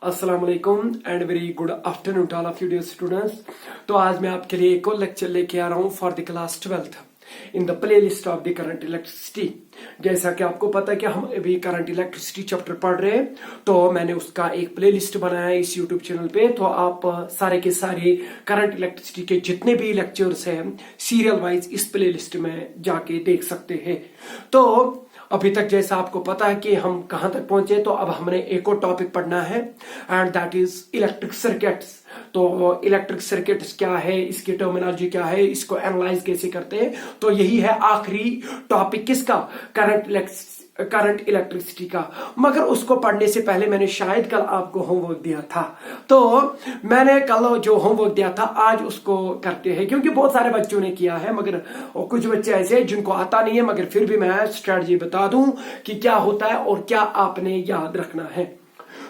अस्सलाम वालेकुम and very good afternoon to all of you dear students. तो आज मैं आपके लिए एक और लेक्चर लेके आ रहा हूँ for the class 12th in the play list of the current electricity. जैसा कि आपको पता है कि हम अभी करंट इलेक्ट्रिसिटी चैप्टर पढ़ रहे हैं, तो मैंने उसका एक प्ले लिस्ट बनाया है इस यूट्यूब चैनल पे। तो आप सारे के सारे करंट इलेक्ट्रिसिटी के जितने भी लेक्चर्स हैं सीरियल वाइज इस प्ले लिस्ट में जाके देख सकते हैं। तो अभी तक जैसा आपको पता है कि हम कहां तक पहुंचे, तो अब हमने एक और टॉपिक पढ़ना है and that is electric circuits. तो इलेक्ट्रिक सर्किट्स क्या है, इसकी टर्मिनोलॉजी क्या है, इसको एनालाइज कैसे करते हैं, तो यही है आखिरी टॉपिक किसका, करंट इलेक्ट्रिसिटी का। मगर उसको पढ़ने से पहले मैंने शायद कल आपको होमवर्क दिया था, तो मैंने कल जो होमवर्क दिया था आज उसको करते हैं, क्योंकि बहुत सारे बच्चों ने किया है मगर कुछ बच्चे ऐसे जिनको आता नहीं है, मगर फिर भी मैं स्ट्रेटजी बता दूं कि क्या होता है और क्या आपने याद रखना है।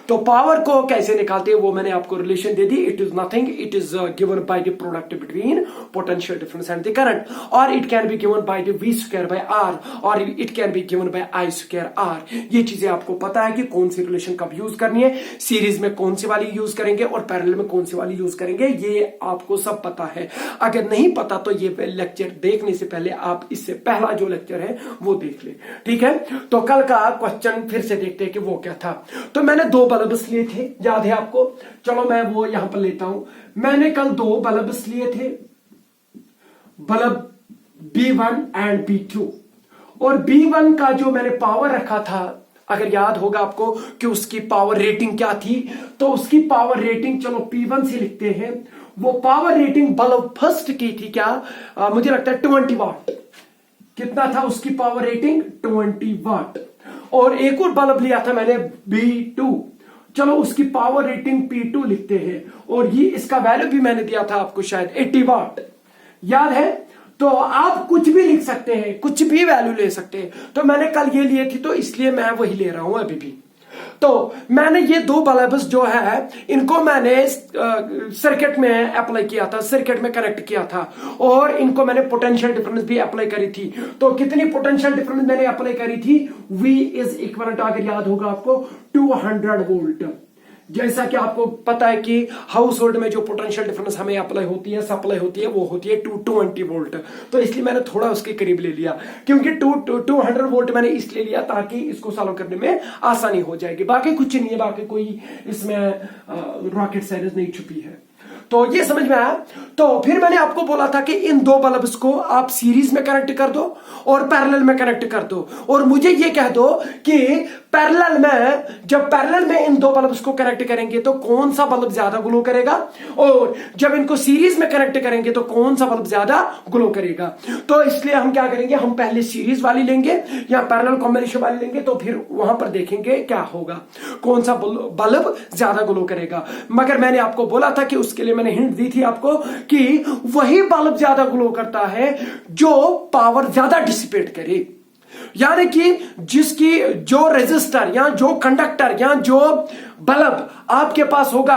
तो पावर को कैसे निकालते हैं वो मैंने आपको रिलेशन दे दी। It is nothing, it is given by the product between potential difference and the current, और it can be given by the v square by r, और it can be given by I square r। ये चीजें आपको पता है कि कौन सी relation कब यूज करनी है, सीरीज में कौन सी वाली यूज करेंगे और पैरेलल में कौन सी वाली यूज करेंगे, ये आपको सब पता है। अगर नहीं पता तो ये लेक्चर देखने से पहले आप इससे पहला जो लेक्चर है वो देख ले, ठीक है। तो कल का क्वेश्चन फिर से देखते हैं कि वो क्या था। तो मैंने दो बल्ब्स लिए थे, याद है आपको। चलो मैं वो यहां पर लेता हूं। मैंने कल दो बल्ब्स लिए थे, बल्ब B1 एंड B2, और B1 का जो मैंने पावर रखा था, अगर याद होगा आपको कि उसकी पावर रेटिंग क्या थी, तो उसकी पावर रेटिंग चलो P1 से लिखते हैं। वो पावर रेटिंग बल्ब फर्स्ट की थी क्या, मुझे लगता है 20 वाट। कितना था उसकी पावर रेटिंग, 20 वाट। और एक और बल्ब लिया था मैंने B2, चलो उसकी पावर रेटिंग P2 लिखते हैं, और ये इसका वैल्यू भी मैंने दिया था आपको शायद 80 वाट, याद है। तो आप कुछ भी लिख सकते हैं, कुछ भी वैल्यू ले सकते हैं। तो मैंने कल ये लिए थी तो इसलिए मैं वही ले रहा हूं अभी भी। तो मैंने ये दो बल्ब्स जो है इनको मैंने सर्किट में अप्लाई किया था, सर्किट में कनेक्ट किया था, और इनको मैंने पोटेंशियल डिफरेंस भी अप्लाई करी थी। तो कितनी पोटेंशियल डिफरेंस मैंने अप्लाई करी थी, V इज इक्वल टू, अगर याद होगा आपको, 200 वोल्ट। जैसा कि आपको पता है कि हाउस होल्ड में जो पोटेंशियल डिफरेंस हमें अप्लाई होती है, सप्लाई होती है, वो होती है 220 वोल्ट। तो इसलिए मैंने थोड़ा उसके करीब ले लिया, क्योंकि 200 वोल्ट मैंने इसलिए लिया ताकि इसको सॉल्व करने में आसानी हो जाएगी। बाकी कुछ नहीं है, बाकी कोई इसमें रॉकेट साइंस नहीं छुपी है। तो ये समझ में आया। तो फिर मैंने आपको बोला था कि इन दो बल्ब्स को आप सीरीज में कनेक्ट कर दो और पैरेलल में कनेक्ट कर दो, और मुझे ये कह दो कि पैरेलल में, जब पैरेलल में इन दो बल्ब्स को कनेक्ट करेंगे तो कौन सा बल्ब ज्यादा ग्लो करेगा, और जब इनको सीरीज में कनेक्ट करेंगे तो कौन सा बल्ब ज्यादा ग्लो करेगा। तो इसलिए हम क्या करेंगे, हम पहले सीरीज वाली लेंगे या पैरेलल कॉम्बिनेशन वाली लेंगे, तो फिर वहां पर देखेंगे क्या होगा, कौन सा बल्ब ज्यादा ग्लो करेगा। मगर मैंने आपको बोला था कि उसके लिए मैंने हिंट दी थी आपको कि वही बल्ब ज्यादा ग्लो करता है जो पावर ज्यादा डिसिपेट करे, यानी कि जिसकी जो रेजिस्टर या जो कंडक्टर या जो बल्ब आपके पास होगा,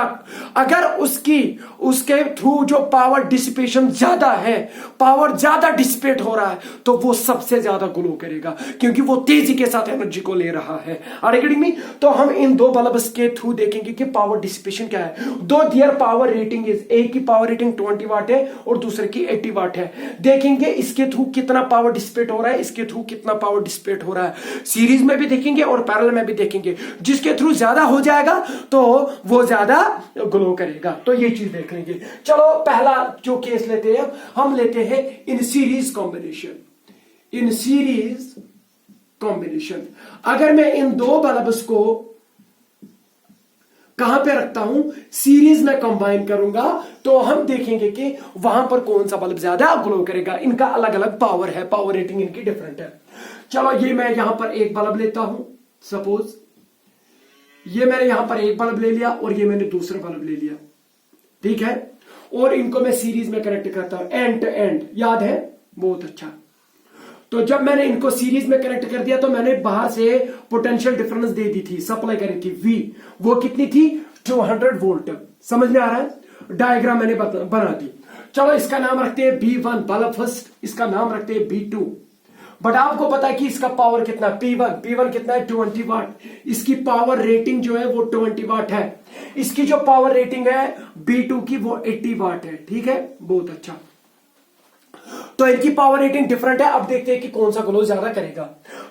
अगर उसके थ्रू जो पावर डिसिपेशन ज्यादा है, पावर ज्यादा डिसिपेट हो रहा है, तो वो सबसे ज्यादा ग्लो करेगा, क्योंकि वो तेजी के साथ एनर्जी को ले रहा है। Are you getting me? तो हम इन दो बल्ब्स के थ्रू देखेंगे कि पावर डिसिपेशन क्या है। दो दियर पावर रेटिंग इज, एक की पावर रेटिंग 20 वाट है और दूसरे की 80 वाट है। देखेंगे इसके थ्रू कितना पावर डिसिपेट हो रहा है, इसके थ्रू कितना पावर डिसिपेट हो रहा है। सीरीज में भी देखेंगे और पैरेलल में भी देखेंगे। जिसके थ्रू ज्यादा हो जाएगा तो वो ज्यादा ग्लो करेगा। तो ये चीज देख लेंगे। चलो पहला जो केस लेते हैं, हम लेते हैं इन सीरीज कॉम्बिनेशन। इन सीरीज कॉम्बिनेशन अगर मैं इन दो बल्ब्स को कहां पे रखता हूं, सीरीज में कंबाइन करूंगा, तो हम देखेंगे कि वहां पर कौन सा बल्ब ज्यादा ग्लो करेगा। इनका अलग अलग पावर है, पावर रेटिंग इनकी डिफरेंट है। चलो ये मैं यहां पर एक बल्ब लेता हूं, सपोज ये मैंने यहां पर एक बल्ब ले लिया और ये मैंने दूसरा बल्ब ले लिया, ठीक है, और इनको मैं सीरीज में कनेक्ट करता हूं, एंड टू एंड, याद है, बहुत अच्छा। तो जब मैंने इनको सीरीज में कनेक्ट कर दिया तो मैंने बाहर से पोटेंशियल डिफरेंस दे दी थी, सप्लाई करी थी V, वो कितनी थी, 200 वोल्ट। समझ में आ रहा है? डायग्राम मैंने बना दी। चलो इसका नाम रखते हैं B1 बल्ब फर्स्ट, इसका नाम रखते हैं B2 बट आपको पता है कि इसका पावर कितना, P1 कितना है 20 वाट, इसकी पावर रेटिंग जो है वो 20 वाट है, इसकी जो पावर रेटिंग है B2 की वो 80 वाट है। ठीक है, बहुत अच्छा। तो इनकी पावर रेटिंग डिफरेंट है। अब देखते हैं कि कौन सा ग्लो ज्यादा करेगा।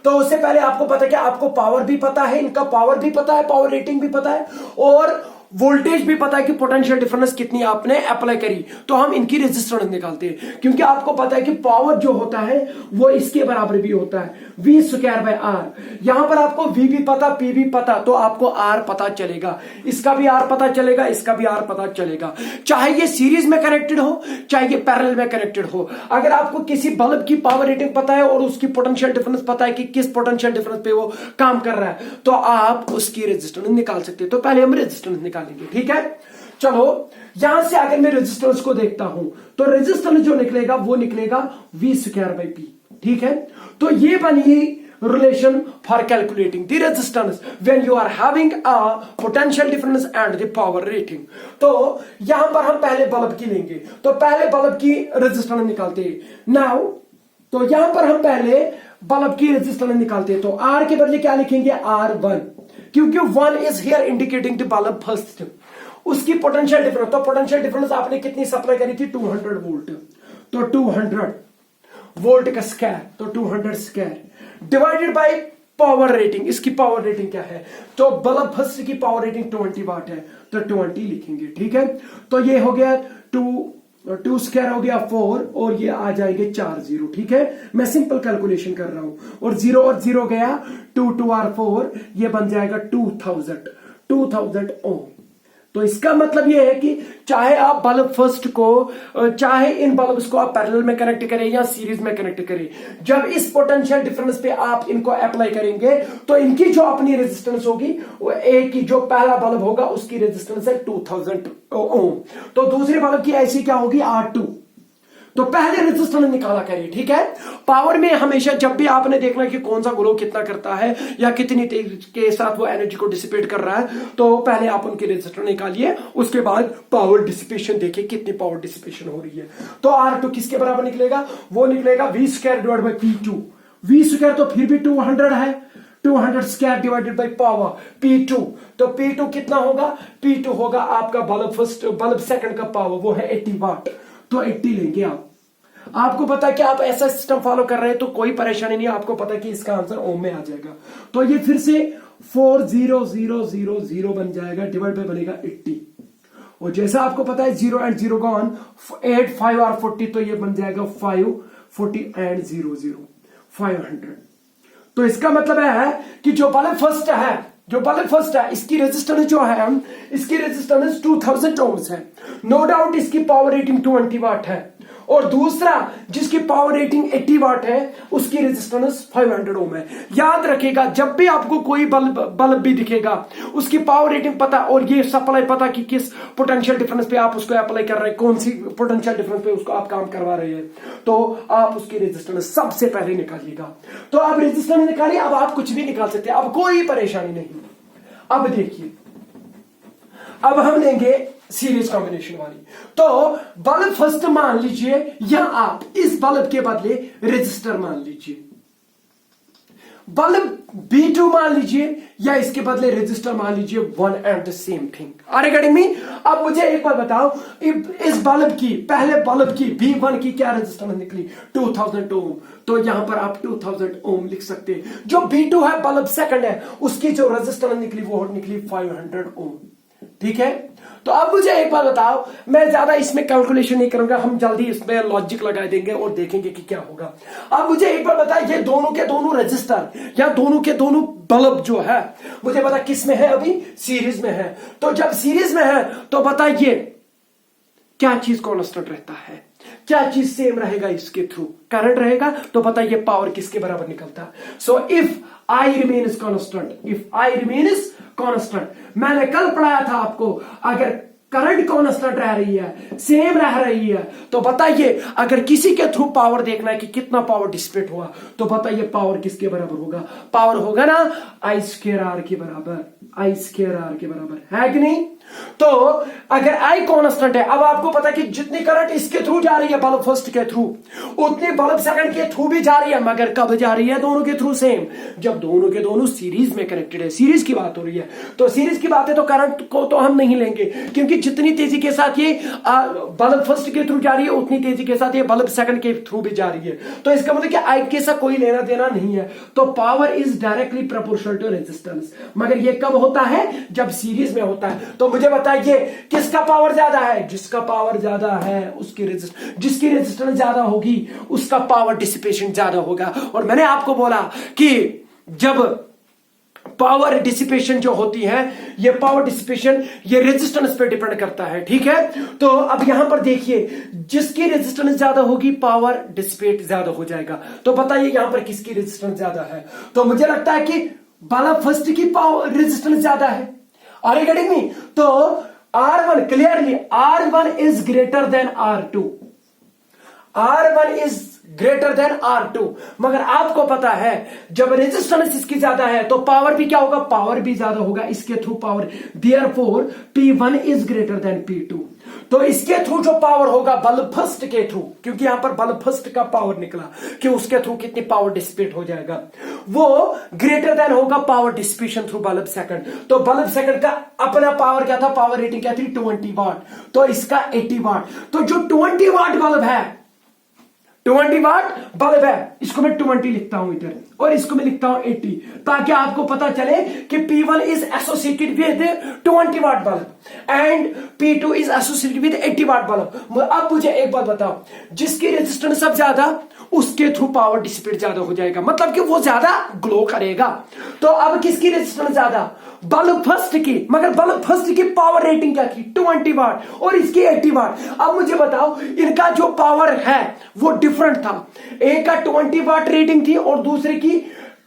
तो उससे पहले आपको पता है कि आपको पावर भी पता है, इनका पावर भी पता है, पावर रेटिंग भी पता है और वोल्टेज भी पता है कि पोटेंशियल डिफरेंस कितनी आपने अप्लाई करी। तो हम इनकी रेजिस्टेंस निकालते हैं, क्योंकि आपको पता है कि पावर जो होता है वो इसके बराबर भी होता है V²/R। यहां पर आपको V भी पता, P भी पता, तो आपको R पता चलेगा, इसका भी R पता चलेगा, इसका भी R पता चलेगा, चाहे ये सीरीज में कनेक्टेड हो चाहे ये पैरेलल में कनेक्टेड हो। अगर आपको किसी बल्ब की पावर रेटिंग पता है और उसकी पोटेंशियल डिफरेंस पता है कि किस पोटेंशियल डिफरेंस पे वो काम कर रहा है, तो आप उसकी रेजिस्टेंस निकाल सकते हैं। तो पहले हम रेजिस्टेंस निकालेंगे। ठीक है, चलो यहां से अगर मैं रेजिस्टेंस को देखता हूं तो रेजिस्टेंस जो निकलेगा वो निकलेगा V²/P। ठीक है, तो ये बनी relation for calculating the resistance when you are having a potential difference and the power rating. तो यहां पर हम पहले बल्ब की लेंगे, तो पहले बल्ब की रेजिस्टेंस निकालते हैं नाउ। तो यहां पर हम पहले बल्ब की रेजिस्टेंस निकालते हैं, तो R के बदले क्या लिखेंगे R1, क्योंकि 1 is here indicating the bulb first. उसकी पोटेंशियल डिफरेंस, तो पोटेंशियल डिफरेंस आपने कितनी सप्लाई करी थी 200 वोल्ट, तो 200 वोल्ट का स्क्वायर, तो 200 square divided by power rating. इसकी पावर रेटिंग क्या है, तो बल्ब फर्स्ट की पावर रेटिंग 20 वाट है, तो 20 लिखेंगे। ठीक है, तो ये हो गया 2 स्क्वायर हो गया 4 और ये आ जाएंगे 4 0। ठीक है, मैं सिंपल कैलकुलेशन कर रहा हूं, और 0 और 0 गया 2 2 और 4, ये बन जाएगा 2000 ओम। तो इसका मतलब ये है कि चाहे आप बल्ब फर्स्ट को, चाहे इन बल्ब्स को आप पैरेलल में कनेक्ट करें या सीरीज में कनेक्ट करें, जब इस पोटेंशियल डिफरेंस पे आप इनको अप्लाई करेंगे तो इनकी जो अपनी रेजिस्टेंस होगी वो एक की जो पहला बल्ब होगा उसकी रेजिस्टेंस है 2000 ओम, तो दूसरे बल्ब की ऐसी क्या होगी R2। तो पहले रेजिस्टेंस निकाला करिए। ठीक है, पावर में हमेशा जब भी आपने देखना कि कौन सा ग्लो कितना करता है या कितनी तेज के साथ वो एनर्जी को डिसिपेट कर रहा है, तो पहले आप उनकी रेजिस्टेंस निकालिए, उसके बाद पावर डिसिपेशन देखिए कितनी पावर डिसिपेशन हो रही है। तो R2 किसके बराबर निकलेगा, वो निकलेगा V²/P2। V² तो फिर भी 200 है, 200 square divided by power P2, तो P2 कितना होगा, P2 होगा आपका बल्ब सेकंड का पावर, वो है 80 वाट, तो 80 लेंगे आप। आपको पता है कि आप ऐसा सिस्टम फॉलो कर रहे हैं तो कोई परेशानी नहीं, आपको पता है कि इसका आंसर ओम में आ जाएगा। तो ये फिर से 40000 बन जाएगा, डिवाइड बाय बनेगा 80, और जैसा आपको पता है 0 and 0 गॉन 8 5 और 40, तो ये बन जाएगा 5 40 and 0 500। तो इसका मतलब है कि जो बल्ब फर्स्ट है इसकी रेजिस्टेंस जो है, इसकी रेजिस्टेंस 2000 ओम्स है, नो डाउट इसकी पावर रेटिंग 20 वाट है, और दूसरा जिसकी पावर रेटिंग 80 वाट है उसकी रेजिस्टेंस 500 ओम है। याद रखिएगा जब भी आपको कोई बल्ब भी दिखेगा उसकी पावर रेटिंग पता और ये सप्लाई पता कि किस पोटेंशियल डिफरेंस पे आप उसको अप्लाई कर रहे हैं, कौन सी पोटेंशियल डिफरेंस पे उसको आप काम करवा रहे हैं, तो आप उसकी रेजिस्टेंस सबसे पहले निकालिएगा। तो आप रेजिस्टेंस निकालिए, अब आप कुछ भी निकाल सकते हैं, अब कोई परेशानी नहीं। अब देखिए, अब हम लेंगे सीरीज कॉम्बिनेशन वाली। तो बल्ब फर्स्ट मान लीजिए, या आप इस बल्ब के बदले रजिस्टर मान लीजिए, बल्ब B2 मान लीजिए, या इसके बदले रजिस्टर मान लीजिए, one and the same thing. Are you getting me? अब मुझे एक बार बताओ, इस बल्ब की, पहले बल्ब की B1 की क्या रजिस्टेंस निकली 2000 ओम, तो यहां पर आप 2000 ओम लिख सकते हैं। जो B2 है बल्ब सेकंड है, उसकी जो रजिस्टेंस निकली वो निकली 500 ओम। ठीक है, तो अब मुझे एक बार बताओ, मैं ज्यादा इसमें कैलकुलेशन नहीं करूंगा, हम जल्दी इसमें लॉजिक लगा देंगे और देखेंगे कि क्या होगा। अब मुझे एक बार बताओ, ये दोनों के दोनों रजिस्टर या दोनों के दोनों बल्ब जो है, मुझे पता किस में है, अभी सीरीज में है। तो जब सीरीज में है तो बताइए क्या चीज कांस्टेंट रहता है, क्या चीज सेम रहेगा, इसके थ्रू करंट रहेगा, तो बताइए पावर किसके बराबर निकलता है। So if I remains constant, if I remains constant, मैंने कल पढ़ाया था आपको, अगर करंट कांस्टेंट रह रही है, सेम रह रही है, तो बताइए अगर किसी के थ्रू पावर देखना है कि कितना पावर डिसिपेट हुआ, तो बताइए पावर किसके बराबर होगा, पावर होगा ना I² R के बराबर, I² R के बराबर, है कि नहीं। तो अगर आई कांस्टेंट है, अब आपको पता है कि जितनी करंट इसके थ्रू जा रही है बल्ब फर्स्ट के थ्रू, उतनी बल्ब सेकंड के थ्रू भी जा रही है, मगर कब जा रही है दोनों के थ्रू सेम, जब दोनों के दोनों सीरीज में कनेक्टेड है। सीरीज की बात हो रही है, तो सीरीज की बात है तो करंट को तो हम नहीं लेंगे, क्योंकि जितनी तेजी के साथ ये बल्ब फर्स्ट के थ्रू जा रही है उतनी तेजी के साथ ये बल्ब सेकंड के थ्रू भी जा रही है। तो इसका मतलब कि आई के साथ कोई लेना देना नहीं है। तो power is directly proportional to resistance, मगर ये कब होता है, जब सीरीज में होता है। तो मुझे बताइए किसका पावर ज्यादा है, जिसका पावर ज्यादा है उसकी जिसकी रेजिस्टेंस ज्यादा होगी उसका पावर डिसिपेशन ज्यादा होगा। और मैंने आपको बोला कि जब पावर डिसिपेशन जो होती है, ये पावर डिसिपेशन ये रेजिस्टेंस पे डिपेंड करता है, ठीक है। तो अब यहां पर देखिए, जिसकी रेजिस्टेंस ज्यादा होगी पावर डिसिपेट ज्यादा हो जाएगा। तो बताइए यहां पर किसकी रेजिस्टेंस ज्यादा है, तो मुझे लगता है कि बल्ब फर्स्ट की पावर रेजिस्टेंस ज्यादा है। Are you getting me? तो R1 clearly R1 is greater than R2, R1 is greater than R2, मगर आपको पता है जब रेजिस्टेंस इसकी ज्यादा है तो पावर भी क्या होगा, पावर भी ज्यादा होगा इसके through power, therefore P1 is greater then P2। तो इसके थ्रू जो पावर होगा बल्ब फर्स्ट के थ्रू, क्योंकि यहां पर बल्ब फर्स्ट का पावर निकला कि उसके थ्रू कितनी पावर डिसिपेट हो जाएगा, वो ग्रेटर देन होगा power dissipation through bulb second. तो बल्ब सेकंड का अपना पावर क्या था, पावर रेटिंग क्या थी 20 वाट, तो इसका 80 वाट। तो जो 20 वाट बल्ब है, 20 वाट बल्ब है, इसको मैं 20 लिखता हूं इधर और इसको मैं लिखता हूं 80, ताकि आपको पता चले कि P1 is associated with 20 watt bulb and P2 is associated with 80 watt bulb. अब मुझे एक बात बताओ, जिसकी रेजिस्टेंस सब ज्यादा उसके थ्रू पावर डिसिपेट ज्यादा हो जाएगा, मतलब कि वो ज्यादा ग्लो करेगा। तो अब किसकी रेजिस्टेंस ज्यादा, बल्ब फर्स्ट की, मगर बल्ब फर्स्ट की पावर रेटिंग क्या थी 20 वाट और इसकी 80 वाट। अब मुझे बताओ इनका जो पावर है वो डिफरेंट था, एक का 20 वाट रेटिंग थी और दूसरे की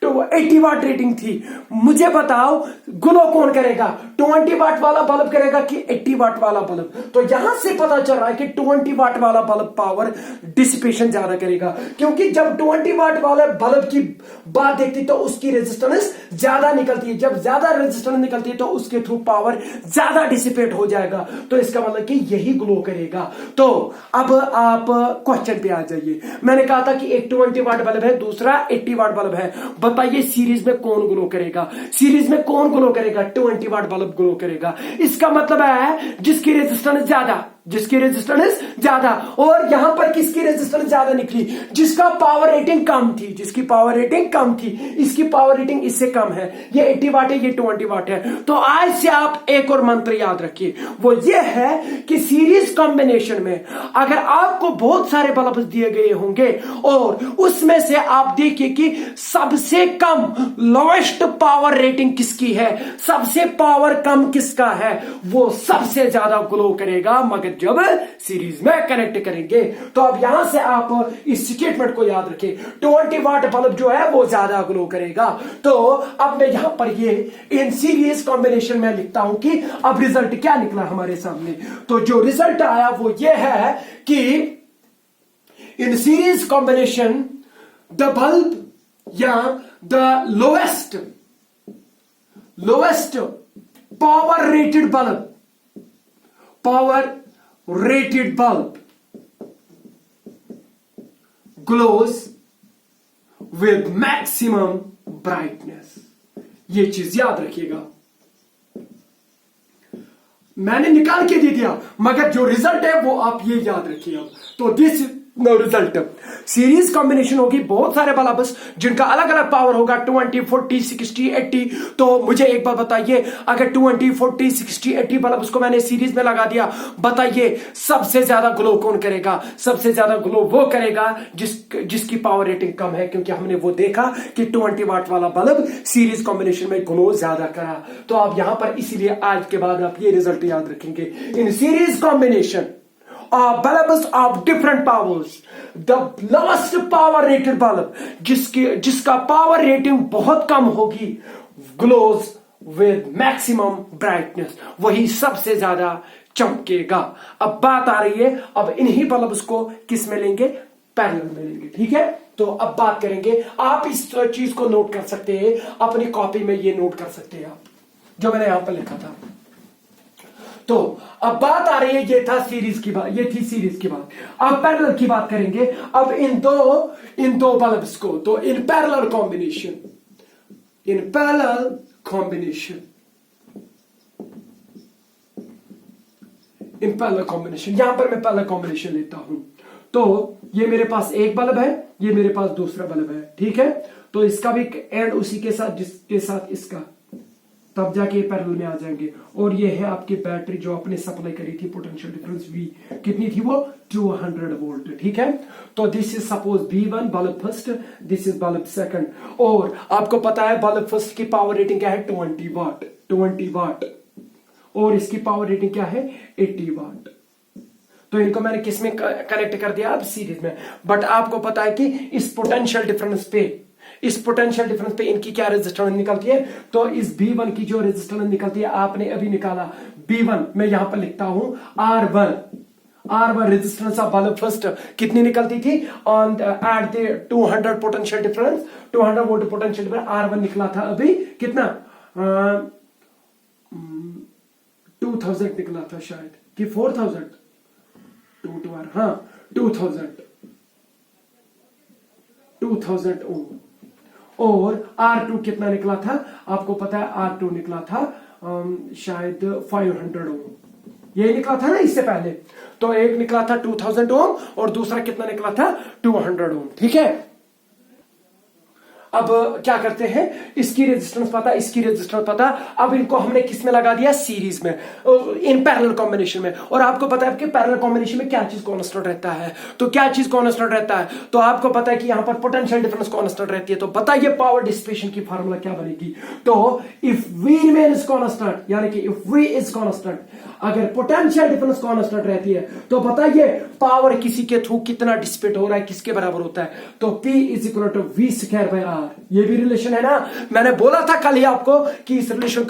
80 वाट रेटिंग थी। मुझे बताओ ग्लो कौन करेगा, 20 वाट वाला बल्ब करेगा कि 80 वाट वाला बल्ब? तो यहां से पता चल रहा है कि 20 वाट वाला बल्ब पावर डिसिपेशन ज्यादा करेगा, क्योंकि जब 20 वाट वाले बल्ब की बात देखती तो उसकी रेजिस्टेंस ज्यादा निकलती है, जब ज्यादा रेजिस्टेंस निकलती है तो उसके थ्रू पावर ज्यादा डिसिपेट हो जाएगा। तो इसका मतलब कि यही ग्लो करेगा। तो अब आप क्वेश्चन पे आ जाइए। मैंने कहा था कि एक 20 वाट बल्ब है, दूसरा 80 वाट बल्ब है, बताइए सीरीज में कौन ग्लो करेगा? सीरीज में कौन ग्लो करेगा? 20 वाट बल्ब ग्लो करेगा। इसका मतलब है जिसकी रेजिस्टेंस ज्यादा, जिसकी रेजिस्टेंस ज्यादा, और यहां पर किसकी रेजिस्टेंस ज्यादा निकली, जिसका पावर रेटिंग कम थी, जिसकी पावर रेटिंग कम थी, इसकी पावर रेटिंग इससे कम है, ये 80 वाट है, ये 20 वाट है। तो आज से आप एक और मंत्र याद रखिए, वो ये है कि सीरीज कॉम्बिनेशन में अगर आपको बहुत सारे बल्ब दिए गए होंगे और उसमें से आप देखिए कि सबसे कम लोएस्ट पावर रेटिंग किसकी है, सबसे पावर कम किसका है, वो सबसे ज्यादा ग्लो करेगा, मगर जब सीरीज में कनेक्ट करेंगे। तो अब यहां से आप इस स्टेटमेंट को याद रखें, 20 वाट बल्ब जो है वो ज्यादा ग्लो करेगा। तो अब मैं यहां पर ये इन सीरीज कॉम्बिनेशन में लिखता हूं कि अब रिजल्ट क्या निकला हमारे सामने। तो जो रिजल्ट आया वो ये है कि in series combination the bulb या the lowest power rated bulb glows with maximum brightness। ये चीज याद रखिएगा, मैंने निकाल के दे दिया, मगर जो रिजल्ट है वो आप ये याद रखिए। अब तो this no result series combination होगी, बहुत सारे बल्ब जिनका अलग अलग पावर होगा 20, 40, 60, 80। तो मुझे एक बार बताइए, अगर 20, 40, 60, 80 बल्ब को मैंने सीरीज में लगा दिया, बताइए सबसे ज्यादा ग्लो कौन करेगा? सबसे ज्यादा ग्लो वो करेगा जिसकी पावर रेटिंग कम है, क्योंकि हमने वो देखा कि 20 वाट वाला बल्ब सीरीज कॉम्बिनेशन में ग्लो ज्यादा करा। तो आप यहां पर इसीलिए आज के बाद आप ये रिजल्ट याद रखेंगे, इन series combination bulbs of different powers, the lowest power rated bulb जिसका पावर रेटिंग बहुत कम होगी glows with maximum brightness, वही सबसे ज्यादा चमकेगा। अब बात आ रही है, अब इन्हीं बल्ब्स को किस में लेंगे? पैरेलल में लेंगे, ठीक है। तो अब बात करेंगे, आप इस चीज को नोट कर सकते हैं, अपनी कॉपी में ये नोट कर सकते हैं आप, जो मैंने यहां पर लिखा था। तो अब बात आ रही है, ये था सीरीज की बात, ये थी सीरीज की बात। अब पैरेलल की बात करेंगे। अब इन दो बल्ब्स को, तो इन पैरेलल कॉम्बिनेशन, यहां पर मैं पैरेलल कॉम्बिनेशन लेता हूं। तो ये मेरे पास एक बल्ब है, ये मेरे पास दूसरा बल्ब है, ठीक है। तो इसका भी एंड उसी के साथ जिसके साथ इसका, तब जाके पैरेलल में आ जाएंगे। और ये है आपकी बैटरी जो आपने सप्लाई करी थी, पोटेंशियल डिफरेंस V कितनी थी, वो 200 वोल्ट, ठीक है। तो this is suppose B1 bulb first, this is bulb second. और आपको पता है बल्ब फर्स्ट की पावर रेटिंग क्या है, 20 वाट, और इसकी पावर रेटिंग क्या है, 80 वाट। तो इनको मैंने किस में कनेक्ट कर दिया, अब सीरीज में। बट आपको पता है कि इस पोटेंशियल डिफरेंस पे इनकी क्या रेजिस्टेंस निकलती है। तो इस B1 की जो रेजिस्टेंस निकलती है, आपने अभी निकाला B1, मैं यहां पर लिखता हूं R1 resistance of bulb first कितनी निकलती थी on at the 200 potential difference, 200 volt potential difference. R1 निकला था अभी कितना, 2000 निकला था शायद, कि 4000, 2R, हाँ 2000 ओम। और R2 कितना निकला था, आपको पता है R2 निकला था शायद 500 ओम। ये निकला था ना इससे पहले। तो एक निकला था 2000 ओम और दूसरा कितना निकला था, 200 ओम, ठीक है। अब क्या करते हैं, इसकी रेजिस्टेंस पता, इसकी रेजिस्टेंस पता। अब इनको हमने किस में लगा दिया, सीरीज में, इन पैरेलल कॉम्बिनेशन में। और आपको पता है कि पैरेलल कॉम्बिनेशन में क्या चीज कांस्टेंट रहता है, तो क्या चीज कांस्टेंट रहता है, तो आपको पता है कि यहां पर पोटेंशियल डिफरेंस कांस्टेंट रहती है। तो बताइए पावर डिसिपेशन की फार्मूला क्या बनेगी। तो इफ V रिमेन्स कांस्टेंट, यानी कि इफ V इज कांस्टेंट, अगर पोटेंशियल डिफरेंस कांस्टेंट रहती है, तो बताइए पावर किसी के थ्रू कितना डिसिपेट हो रहा है, किसके बराबर होता है। तो P is equal to V²/R। ये भी रिलेशन है ना, मैंने बोला था कल ही आपको कि इस रिलेशन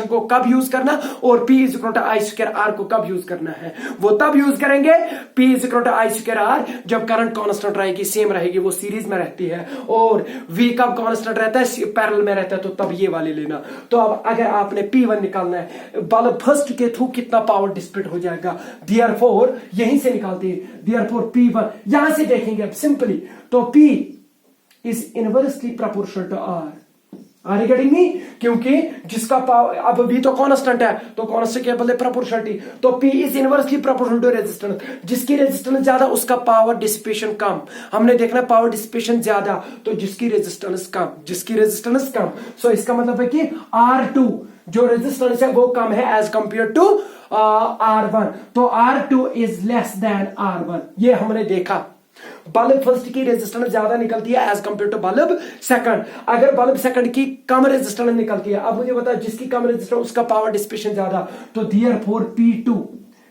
को कब यूज करना, और P is equal to I²R को कब यूज करना है। वो तब यूज करेंगे P is equal to I²R जब करंट कांस्टेंट रहेगी, सेम रहेगी, वो सीरीज में रहती है। और V कब कांस्टेंट रहता है, पैरेलल में रहता है, तो तब ये वाले लेना। तो अब अगर आपने P1 निकालना है, बल्ब फर्स्ट के थ्रू कितना पावर डिसिपेट हो जाएगा, देयरफॉर यहीं से निकालते हैं, देयरफॉर P1 यहां से देखेंगे अब सिंपली। तो P is inversely proportional to R. Are you getting me? क्योंकि जिसका पावर, अब V तो कांस्टेंट है, तो कांस्टेंट के बदले प्रोपोर्शनलिटी, तो P is inversely proportional to resistance. जिसकी रेजिस्टेंस ज्यादा उसका पावर डिसिपेशन कम। हमने देखना पावर डिसिपेशन ज्यादा, तो जिसकी रेजिस्टेंस कम, सो इसका मतलब है कि R2 जो रेजिस्टेंस है वो कम है एज कंपेयर टू R1। तो R2 is less than R1, ये हमने देखा। बल्ब फर्स्ट की रेजिस्टेंस ज्यादा निकलती है as compared to bulb second. अगर बल्ब सेकंड की कम रेजिस्टेंस निकलती है, अब मुझे बता जिसकी कम रेजिस्टेंस उसका पावर डिसिपेशन ज्यादा, तो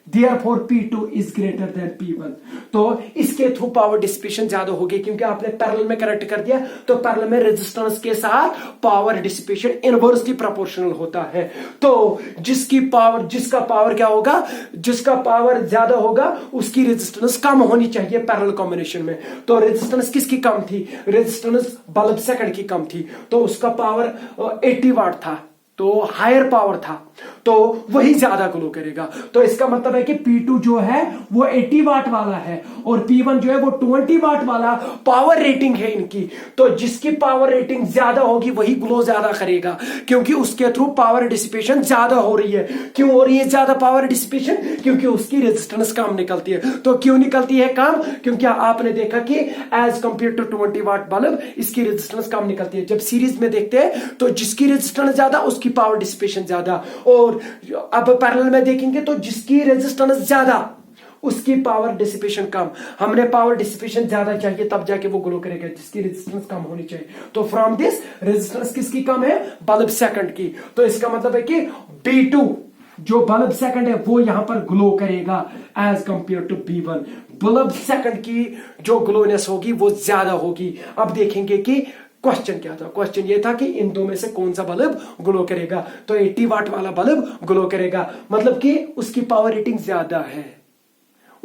Therefore P2 is greater than P1। तो इसके थ्रू पावर डिसिपेशन ज्यादा होगी, क्योंकि आपने पैरेलल में कनेक्ट कर दिया। तो पैरेलल में रेजिस्टेंस के साथ पावर डिसिपेशन इनवर्सली प्रोपोर्शनल होता है। तो जिसका पावर क्या होगा, जिसका पावर ज्यादा होगा उसकी रेजिस्टेंस कम होनी चाहिए पैरेलल कॉम्बिनेशन में। तो रेजिस्टेंस किसकी कम थी, रेजिस्टेंस बल्ब सेकंड की कम थी, तो उसका पावर 80 वाट था, तो हायर पावर था, तो वही ज्यादा ग्लो करेगा। तो इसका मतलब है कि P2 जो है वो 80 वाट वाला है और P1 जो है वो 20 वाट वाला पावर रेटिंग है इनकी। तो जिसकी पावर रेटिंग ज्यादा होगी वही ग्लो ज्यादा करेगा, क्योंकि उसके थ्रू पावर डिसिपेशन ज्यादा हो रही है। क्यों हो रही है ज्यादा पावर डिसिपेशन, क्योंकि उसकी रेजिस्टेंस कम निकलती है। तो क्यों निकलती है कम, क्योंकि आपने देखा कि as compared to 20 watt bulb इसकी रेजिस्टेंस कम निकलती है। जब सीरीज में देखते हैं तो जिसकी रेजिस्टेंस ज्यादा उसकी पावर डिसिपेशन ज्यादा, और अब पैरेलल में देखेंगे तो जिसकी रेजिस्टेंस ज्यादा उसकी पावर डिसिपेशन कम। हमने पावर डिसिपेशन ज्यादा चाहिए तब जाके वो ग्लो करेगा, जिसकी रेजिस्टेंस कम होनी चाहिए। तो फ्रॉम दिस रेजिस्टेंस किसकी कम है, बल्ब सेकंड की। तो इसका मतलब है कि B2 जो बल्ब सेकंड है वो यहां पर ग्लो करेगा as compared to B1। Bulb second की जो ग्लोनेस होगी वो ज्यादा होगी। अब देखेंगे कि क्वेश्चन क्या था, क्वेश्चन ये था कि इन दो में से कौन सा बल्ब ग्लो करेगा। तो 80 वाट वाला बल्ब ग्लो करेगा, मतलब कि उसकी पावर रेटिंग ज्यादा है,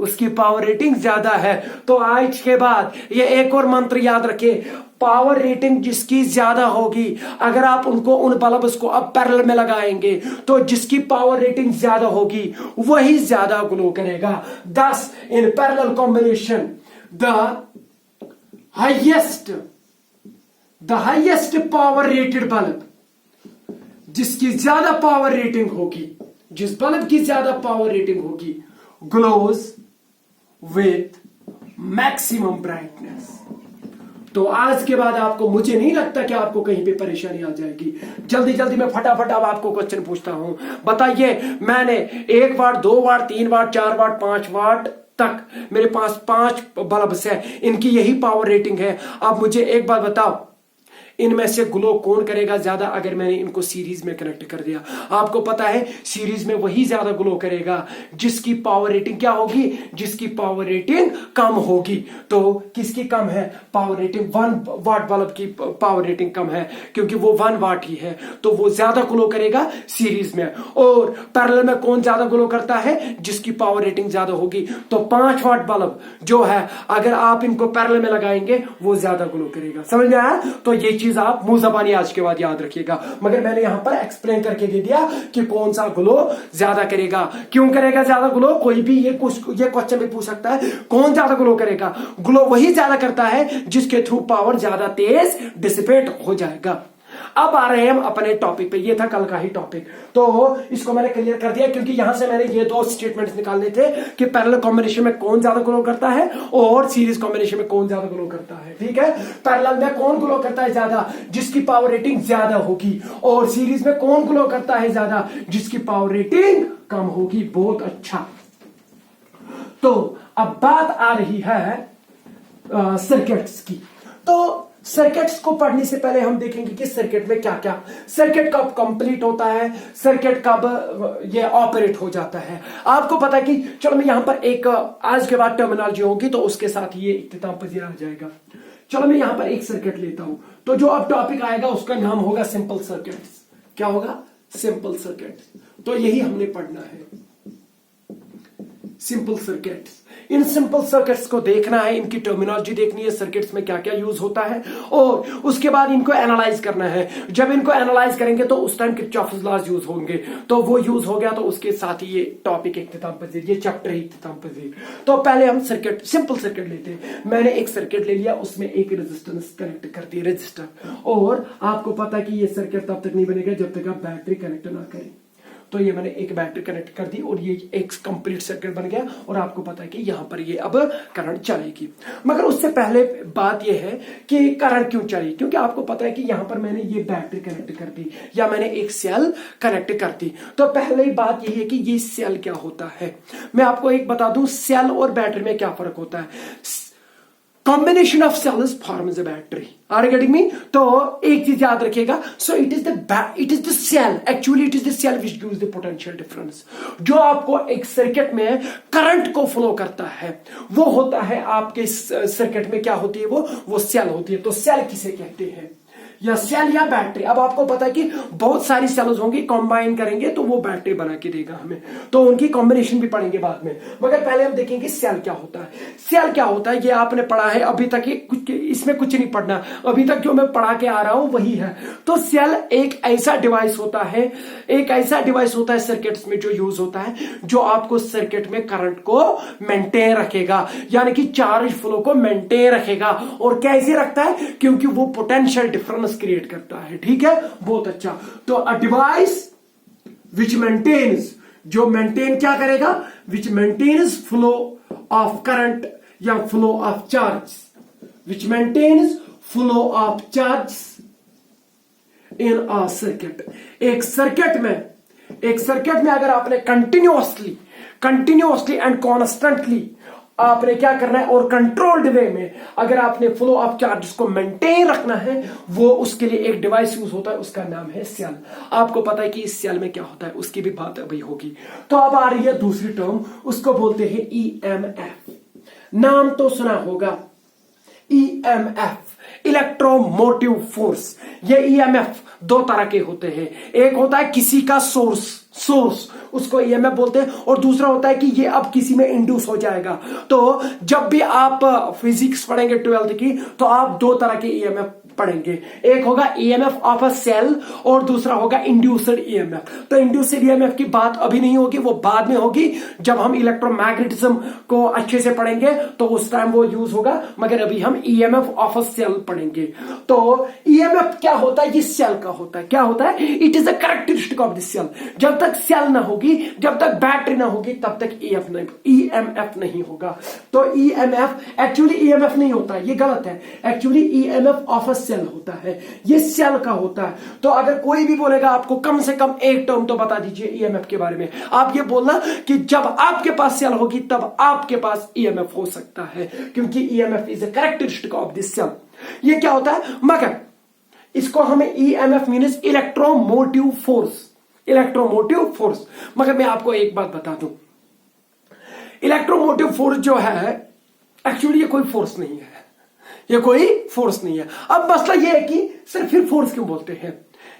उसकी पावर रेटिंग ज्यादा है। तो आज के बाद ये एक और मंत्र याद रखिए, पावर रेटिंग जिसकी ज्यादा होगी, अगर आप उनको उन बल्ब्स को अब पैरेलल में लगाएंगे तो जिसकी पावर रेटिंग ज्यादा होगी वही ज्यादा ग्लो करेगा। thus in parallel combination the highest power rated bulb, जिसकी ज्यादा पावर रेटिंग होगी, जिस बल्ब की ज्यादा पावर रेटिंग होगी, ग्लोज विथ मैक्सिमम ब्राइटनेस। तो आज के बाद आपको, मुझे नहीं लगता कि आपको कहीं पे परेशानी आ जाएगी। जल्दी जल्दी मैं फटाफट अब आपको क्वेश्चन पूछता हूं। बताइए, मैंने 1 वाट, 2 वाट, 3 वाट, 4 वाट, 5 वाट तक मेरे पास 5 बल्ब्स है, इनकी यही पावर रेटिंग है। अब मुझे एक बात बताओ, इनमें से ग्लो कौन करेगा ज्यादा अगर मैंने इनको सीरीज में कनेक्ट कर दिया? आपको पता है सीरीज में वही ज्यादा ग्लो करेगा जिसकी पावर रेटिंग क्या होगी, जिसकी पावर रेटिंग कम होगी। तो किसकी कम है पावर रेटिंग? 1 वाट बल्ब की पावर रेटिंग कम है क्योंकि वो 1 वाट ही है, तो वो ज्यादा ग्लो करेगा सीरीज में। और पैरेलल में कौन ज्यादा ग्लो करता है? जिसकी पावर रेटिंग ज्यादा होगी। तो 5 वाट बल्ब जो है, अगर आप इनको पैरेलल में लगाएंगे वो ज्यादा ग्लो करेगा। समझ में आया? तो ये चीज आप मुंह जबानी आज के बाद याद रखिएगा। मगर मैंने यहां पर एक्सप्लेन करके दे दिया कि कौन सा ग्लो ज्यादा करेगा, क्यों करेगा ज्यादा ग्लो। कोई भी ये क्वेश्चन भी पूछ सकता है, कौन ज्यादा ग्लो करेगा? ग्लो वही ज्यादा करता है जिसके थ्रू पावर ज्यादा तेज डिसिपेट हो जाएगा। अब आ रहे हैं हम अपने टॉपिक पे। ये था कल का ही टॉपिक, तो इसको मैंने क्लियर कर दिया क्योंकि यहां से मैंने ये 2 स्टेटमेंट्स निकालने थे कि पैरेलल कॉम्बिनेशन में कौन ज्यादा ग्लो करता है और सीरीज कॉम्बिनेशन में कौन ज्यादा ग्लो करता है। ठीक है, पैरेलल में कौन ग्लो करता है ज्यादा? जिसकी पावर रेटिंग ज्यादा होगी। और सीरीज में कौन ग्लो करता है ज्यादा? जिसकी पावर रेटिंग कम होगी। बहुत अच्छा। तो अब बात आ रही है सर्किट्स की। तो सर्किट्स को पढ़ने से पहले हम देखेंगे कि सर्किट में क्या क्या, सर्किट कब कंप्लीट होता है, सर्किट कब ये ऑपरेट हो जाता है। आपको पता है कि चलो मैं यहां पर एक आज के बाद टर्मिनोलॉजी होगी तो उसके साथ ये इख्तिताम पजीर आ जाएगा। चलो मैं यहां पर एक सर्किट लेता हूं, तो जो अब टॉपिक आएगा उसका नाम होगा सिंपल सर्किट्स। क्या होगा? Simple circuits. तो यही हमने पढ़ना है, simple circuits. In simple circuits को देखना है, इनकी टर्मिनोलॉजी देखनी है, सर्किट्स में क्या क्या यूज होता है, और उसके बाद इनको एनालाइज करना है। जब इनको एनालाइज करेंगे तो उस टाइम किरचॉफ्स लॉज यूज होंगे, तो वो यूज हो गया तो उसके साथ ही ये टॉपिक इख्तिताम पजीर, ये चैप्टर ही इख्तिताम पजीर। तो पहले हम सर्किट, सिंपल सर्किट लेते हैं। मैंने एक सर्किट ले लिया, उसमें एक रेजिस्टेंस कनेक्ट कर दी, रजिस्टर। और आपको पता है कि ये सर्किट तब तक नहीं बनेगा जब तक आप बैटरी कनेक्ट ना करें। तो ये मैंने एक बैटरी कनेक्ट कर दी और ये एक कंप्लीट सर्किट बन गया। और आपको पता है कि यहां पर ये अब करंट चलेगी। मगर उससे पहले बात ये है कि करंट क्यों चली, क्योंकि आपको पता है कि यहां पर मैंने ये बैटरी कनेक्ट कर दी या मैंने एक सेल कनेक्ट कर दी। तो पहले ही बात यही है कि ये सेल क्या होता है। मैं आपको एक बता दूं, सेल और बैटरी में क्या फर्क होता है। Combination of cells forms a battery. Are you getting me? तो एक चीज याद रखिएगा, so it is the cell, actually it is the cell which gives the potential difference. जो आपको एक सर्किट में करंट को फ्लो करता है वो होता है आपके सर्किट में क्या होती है, वो सेल होती है। तो सेल किसे कहते हैं, या सेल या बैटरी। अब आपको पता है कि बहुत सारी सेल्स होंगी, कंबाइन करेंगे तो वो बैटरी बना के देगा हमें, तो उनकी कॉम्बिनेशन भी पढ़ेंगे बाद में। मगर पहले हम देखेंगे सेल क्या होता है। सेल क्या होता है ये आपने पढ़ा है अभी तक, इसमें कुछ नहीं पढ़ना, अभी तक जो मैं पढ़ा के आ रहा हूं वही है। तो सेल एक ऐसा डिवाइस होता है, एक ऐसा डिवाइस होता है सर्किट्स में जो यूज होता है, जो आपको सर्किट में करंट को मेंटेन रखेगा, यानी कि चार्ज फ्लो को मेंटेन रखेगा। और कैसे रखता है? क्योंकि वो पोटेंशियल डिफरेंस क्रिएट करता है। ठीक है, बहुत अच्छा। तो अ डिवाइस विच मेंटेन्स, जो मेंटेन क्या करेगा, which maintains flow of current या flow of charge, which maintains flow of charge in a circuit. एक सर्किट में अगर आपने कंटिन्यूअसली एंड कॉन्स्टेंटली आपने क्या करना है, और कंट्रोल्ड वे में अगर आपने फ्लो ऑफ चार्जेस को मेंटेन रखना है, वो उसके लिए एक डिवाइस यूज होता है, उसका नाम है सेल। आपको पता है कि इस सेल में क्या होता है, उसकी भी बात अभी होगी। तो अब आ रही है दूसरी टर्म, उसको बोलते हैं ईएमएफ। नाम तो सुना होगा ईएमएफ, इलेक्ट्रोमोटिव फोर्स। ये ईएमएफ दो तरह के होते हैं। एक होता है किसी का सोर्स उसको ईएमएफ बोलते हैं, और दूसरा होता है कि ये अब किसी में इंड्यूस हो जाएगा। तो जब भी आप फिजिक्स पढ़ेंगे 12th की, तो आप दो तरह के ईएमएफ पढ़ेंगे। एक होगा ईएमएफ ऑफ अ सेल और दूसरा होगा इंड्यूस्ड ईएमएफ। तो इंड्यूस्ड ईएमएफ की बात अभी नहीं होगी, वो बाद में होगी जब हम इलेक्ट्रोमैग्नेटिज्म को अच्छे से पढ़ेंगे, तो उस टाइम वो यूज होगा। मगर अभी हम ईएमएफ ऑफ अ सेल पढ़ेंगे। तो ईएमएफ क्या होता है? ये सेल का होता है। क्या होता है? It is a characteristic of the cell. जब तक सेल ना होगी, जब तक बैटरी ना होगी, तब तक ईएमएफ नहीं होगा। तो ईएमएफ एक्चुअली ईएमएफ नहीं होता, ये गलत है। Actually EMF of a cell होता है, ये सेल का होता है। तो अगर कोई भी बोलेगा आपको, कम से कम एक टर्म तो बता दीजिए ईएमएफ के बारे में। आप ये बोलना कि जब आपके पास सेल होगी तब आपके पास ईएमएफ हो सकता है, क्योंकि EMF is a characteristic of this cell. ये क्या होता है? मगर इसको हमें EMF means electromotive force, electromotive force. मगर मैं आपको एक बात बता दूं, इलेक्ट्रोमोटिव फोर्स जो है एक्चुअली ये कोई फोर्स नहीं है, ये कोई फोर्स नहीं है। अब मसला ये है कि सर फिर फोर्स क्यों बोलते हैं?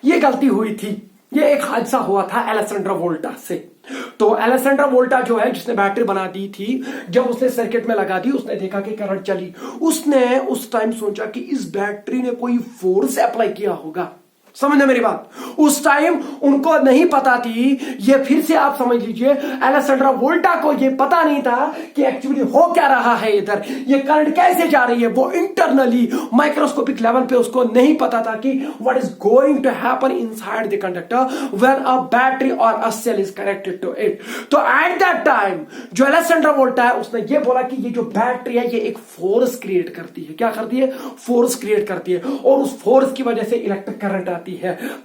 ये गलती हुई थी, ये एक हादसा हुआ था अलेक्जेंड्रा वोल्टा से। तो अलेक्जेंड्रा वोल्टा जो है, जिसने बैटरी बना दी थी, जब उसने सर्किट में लगा दी, उसने देखा कि करंट चली, उसने उस टाइम सोचा कि इस बैटरी ने कोई फोर्स अप्लाई किया होगा। समझना मेरी बात? उस टाइम उनको नहीं पता थी। ये फिर से आप समझ लीजिए, अलेक्जेंड्रा वोल्टा को ये पता नहीं था कि एक्चुअली हो क्या रहा है इधर, ये करंट कैसे जा रही है। वो इंटरनली माइक्रोस्कोपिक लेवल पे उसको नहीं पता था कि what is going to happen inside the conductor when a battery और a cell is connected to it. तो एट दैट टाइम जो अलेक्जेंड्रा वोल्टा है, उसने ये बोला कि ये जो बैटरी है ये एक फोर्स क्रिएट करती है। क्या करती है? फोर्स क्रिएट करती है, और उस फोर्स की वजह से इलेक्ट्रिक करंट है।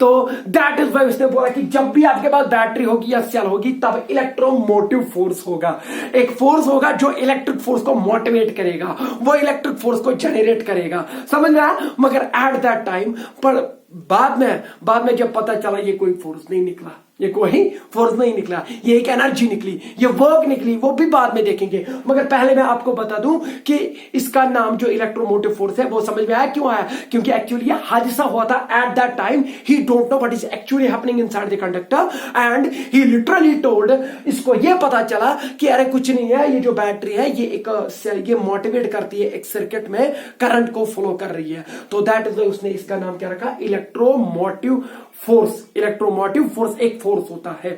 तो दैट इज व्हाई उसने बोला कि जब भी आपके पास बैटरी होगी या सेल होगी, तब इलेक्ट्रोमोटिव फोर्स होगा। एक फोर्स होगा जो इलेक्ट्रिक फोर्स को मोटिवेट करेगा, वो इलेक्ट्रिक फोर्स को जनरेट करेगा। समझ में आया? मगर एट दैट टाइम पर बाद में जब पता चला ये कोई फोर्स नहीं निकला, ये कोई फोर्स नहीं निकला, ये एक एनर्जी निकली, ये वर्क निकली, वो भी बाद में देखेंगे। मगर पहले मैं आपको बता दूं कि इसका नाम जो इलेक्ट्रोमोटिव फोर्स है वो समझ में आया क्यों आया? क्योंकि एक्चुअली ये हादसा हुआ था eight that time. He don't know what is actually happening inside the conductor and he literally told, इसको ये पता चला कि अरे कुछ नहीं है, ये जो बैटरी है ये मोटिवेट करती है, एक सर्किट में करंट को फ्लो कर रही है। तो दैट इज उसने इसका नाम क्या रखा? Electromotive force. इलेक्ट्रोमोटिव फोर्स एक फोर्स होता है।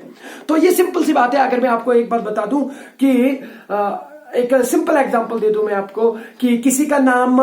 तो ये सिंपल सी बात है। अगर मैं आपको एक बात बता दूं कि एक सिंपल एग्जांपल दे दूं मैं आपको कि किसी का नाम,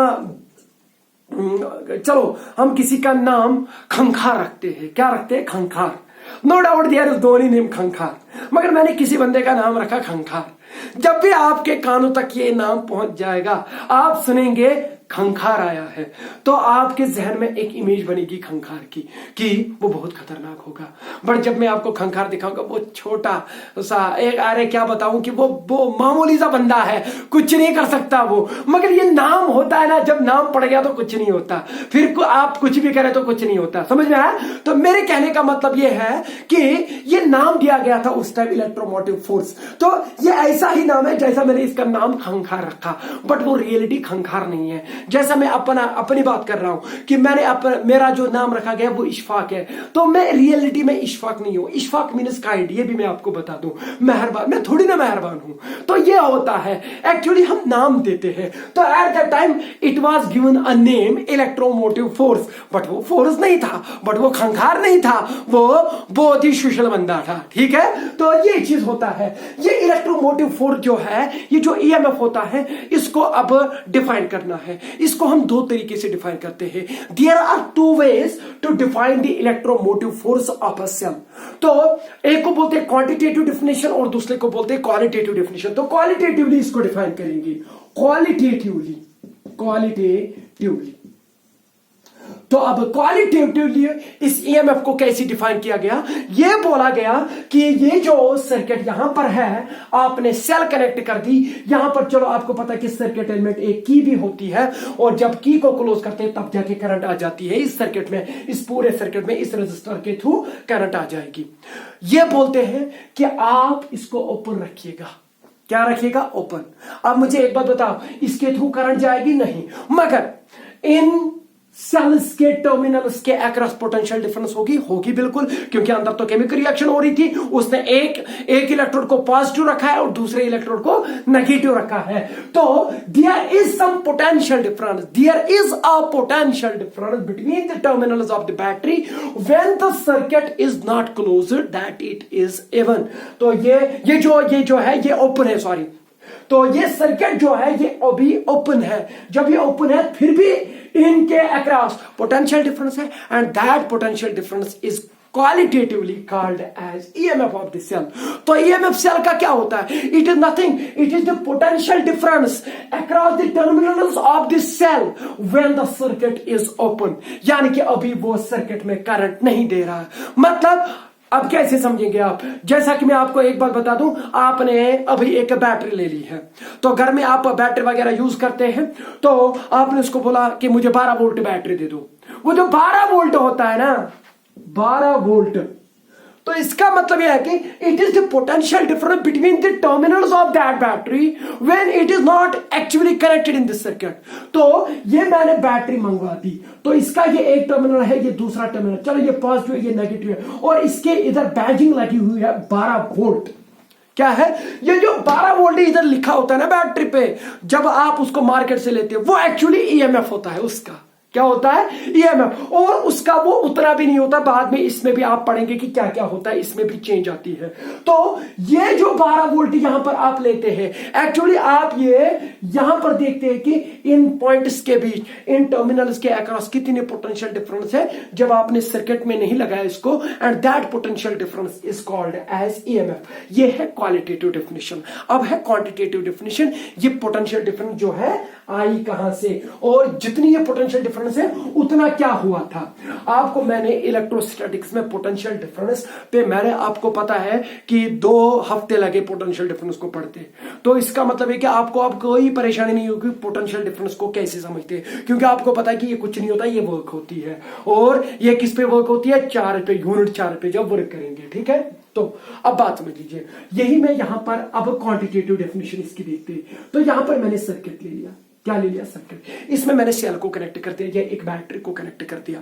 चलो हम किसी का नाम खंखार रखते हैं। क्या रखते हैं? खंखार। No doubt there is only name खंखार, मगर मैंने किसी बंदे का नाम रखा खंखार। जब भी आपके कानों तक ये नाम पहुंच जाएगा, आप सुनेंगे खंखार आया है, तो आपके जहन में एक इमेज बनेगी खंखार की कि वो बहुत खतरनाक होगा। बट जब मैं आपको खंखार दिखाऊंगा, वो छोटा सा एक, अरे क्या बताऊं कि वो मामूली सा बंदा है, कुछ नहीं कर सकता वो। मगर ये नाम होता है ना, जब नाम पड़ गया तो कुछ नहीं होता, फिर आप कुछ भी करें तो कुछ नहीं होता। समझ में आया? तो मेरे कहने का मतलब ये है कि ये नाम दिया गया था उस टाइम इलेक्ट्रोमोटिव फोर्स। तो ये ऐसा ही नाम है जैसा मैंने इसका नाम खंखार रखा, बट वो रियलिटी खंखार नहीं है। जैसा मैं अपनी बात कर रहा हूं कि मेरा जो नाम रखा गया वो इशफाक है, तो मैं रियलिटी में इशफाक नहीं हूं। इशफाक मीन्स काइंड, ये भी मैं आपको बता दूं, मेहरबान। मैं थोड़ी ना मेहरबान हूं। तो ये होता है, एक्चुअली हम नाम देते हैं। तो at that time it was given a name electromotive force, but वो फोर्स नहीं था, बट वो खंखार नहीं था, वो बहुत ही सुशल बंदा था। ठीक है? तो ये चीज होता है। ये इलेक्ट्रोमोटिव फोर्स जो है, ये जो ईएमएफ होता है, इसको अब डिफाइन करना है। इसको हम दो तरीके से डिफाइन करते हैं। There are two ways to define the electromotive force of a cell. तो एक को बोलते हैं क्वांटिटेटिव डेफिनेशन और दूसरे को बोलते हैं क्वालिटेटिव डेफिनेशन। तो क्वालिटेटिवली इसको डिफाइन करेंगे, क्वालिटेटिवली। तो अब क्वालिटेटिवली इस ईएमएफ को कैसे डिफाइन किया गया? ये बोला गया कि ये जो सर्किट यहां पर है, आपने सेल कनेक्ट कर दी यहां पर। चलो आपको पता है कि सर्किट एलिमेंट एक की भी होती है, और जब की को क्लोज करते हैं तब जाके करंट आ जाती है इस सर्किट में, इस पूरे सर्किट में इस रजिस्टर के थ्रू करंट आ जाएगी। ये बोलते हैं कि आप इसको ओपन रखिएगा। क्या रखिएगा? ओपन। अब मुझे एक बात बताओ, इसके थ्रू करंट जाएगी? नहीं। मगर इन सेल्स के टर्मिनल्स के अक्रॉस पोटेंशियल डिफरेंस होगी बिल्कुल, क्योंकि अंदर तो केमिकल रिएक्शन हो रही थी, उसने एक इलेक्ट्रोड को पॉजिटिव रखा है और दूसरे इलेक्ट्रोड को नेगेटिव रखा है। तो there is some potential difference, there is a potential difference between the terminals of the battery when the circuit is not closed that it is even. तो ये जो है ये ओपन है, सॉरी, तो ये सर्किट जो है ये अभी ओपन है। जब ये ओपन है फिर भी इनके अक्रॉस पोटेंशियल डिफरेंस है, and that potential difference is qualitatively called as EMF of the cell. तो ईएमएफ सेल का क्या होता है? It is nothing, it is the potential difference across the terminals of the cell when the circuit is open. यानी कि अभी वो circuit में करंट नहीं दे रहा है। मतलब अब कैसे समझेंगे आप? जैसा कि मैं आपको एक बात बता दूं, आपने अभी एक बैटरी ले ली है, तो घर में आप बैटरी वगैरह यूज करते हैं, तो आपने उसको बोला कि मुझे 12 वोल्ट बैटरी दे दो। वो जो 12 वोल्ट होता है ना, 12 वोल्ट, तो इसका मतलब यह है कि it is the potential difference between the terminals of that battery when it is not actually connected in this circuit. तो ये मैंने बैटरी मंगवा दी, तो इसका ये एक टर्मिनल है, ये दूसरा टर्मिनल, चलो ये पॉजिटिव है, ये नेगेटिव है, और इसके इधर बैजिंग लगी हुई है 12 वोल्ट। क्या है ये जो 12 वोल्ट इधर लिखा होता है ना बैटरी पे, जब आप उसको मार्केट से लेते हो, वो एक्चुअली ईएमएफ होता है। उसका क्या होता है? ईएमएफ। और उसका वो उतना भी नहीं होता, बाद में इसमें भी आप पढ़ेंगे कि क्या क्या होता है, इसमें भी चेंज आती है। तो ये जो 12 वोल्ट यहां पर आप लेते हैं, एक्चुअली आप ये यहां पर देखते हैं कि इन पॉइंट्स के बीच, इन टर्मिनल्स के अक्रॉस कितने पोटेंशियल डिफरेंस है जब आपने सर्किट में नहीं लगाया इसको, and that potential difference is called as EMF. ये है क्वालिटेटिव डेफिनेशन। अब है क्वांटिटेटिव डेफिनेशन। ये पोटेंशियल डिफरेंस जो है आई कहां से, और जितनी ये पोटेंशियल डिफरेंस है उतना क्या हुआ था। आपको मैंने इलेक्ट्रोस्टैटिक्स में पोटेंशियल डिफरेंस पे मैंने आपको पता है कि 2 हफ्ते लगे पोटेंशियल डिफरेंस को पढ़ते। तो इसका मतलब है कि आपको अब कोई परेशानी नहीं होगी पोटेंशियल डिफरेंस को कैसे समझते, क्योंकि आपको पता है कि ये कुछ नहीं होता, ये वर्क होती है। और ये किस पे वर्क होती है? 4 पे, यूनिट 4 पे जब वर्क करेंगे। ठीक है, तो अब बात समझ लीजिए। यही मैं यहां पर अब क्वांटिटेटिव डेफिनेशन इसकी देखते हैं। तो यहां पर मैंने सर्किट ले लिया, क्या ले लिया? सर्किट। इसमें मैंने सेल को कनेक्ट कर दिया, या एक बैटरी को कनेक्ट कर दिया।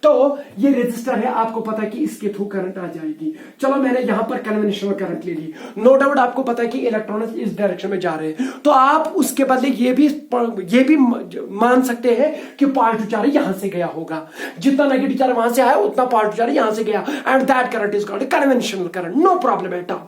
तो ये रेजिस्टर है, आपको पता है कि इसके थ्रू करंट आ जाएगी। चलो मैंने यहां पर कन्वेंशनल करंट ले ली। नो डाउट आपको पता है कि इलेक्ट्रॉन्स इस डायरेक्शन में जा रहे हैं, तो आप उसके बदले ये भी मान सकते हैं कि पॉजिटिव चार्ज यहां से गया होगा। जितना नेगेटिव चार्ज वहां से आया उतना पॉजिटिव चार्ज यहां से गया, and that current is called conventional current. No problem at all.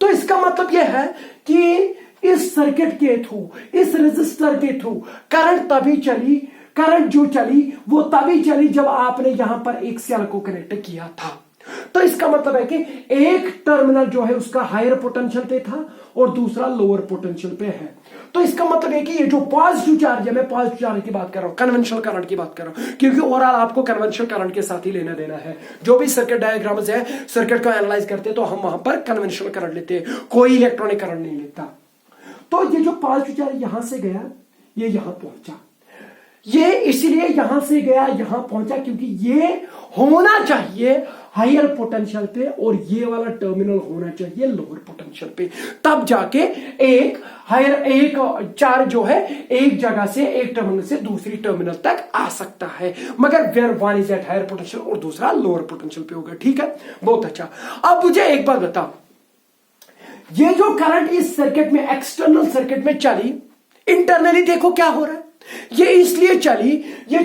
तो इसका मतलब यह है कि इस सर्किट के थ्रू, इस रेजिस्टर के थ्रू करंट तभी चली, करंट जो चली वो तभी चली जब आपने यहां पर एक सेल को कनेक्ट किया था। तो इसका मतलब है कि एक टर्मिनल जो है उसका हायर पोटेंशियल पे था और दूसरा लोअर पोटेंशियल पे है। तो इसका मतलब है कि ये जो पॉजिटिव चार्ज है, मैं पॉजिटिव चार्ज की बात कर रहा हूं, कन्वेंशनल करंट की बात कर रहा हूं, क्योंकि ओवरऑल आपको कन्वेंशनल करंट के साथ ही लेना देना है। जो भी सर्किट डायग्राम्स है, सर्किट को एनालाइज करते हैं तो हम वहां पर कन्वेंशनल करंट लेते हैं, कोई इलेक्ट्रॉनिक करंट नहीं लेता। तो ये जो पॉजिटिव चार्ज यहां से गया, ये यहां पहुंचा, ये इसलिए यहां से गया यहां पहुंचा क्योंकि ये होना चाहिए हायर पोटेंशियल पे और ये वाला टर्मिनल होना चाहिए लोअर पोटेंशियल पे, तब जाके एक चार्ज जो है एक जगह से, एक टर्मिनल से दूसरी टर्मिनल तक आ सकता है। मगर where one is at higher potential और दूसरा लोअर पोटेंशियल पे होगा। ठीक है, बहुत अच्छा। अब मुझे एक बात बताओ, ये जो करंट इस सर्किट में, एक्सटर्नल सर्किट में चली, इंटरनली देखो क्या हो रहा है। ये इसलिए चली, ये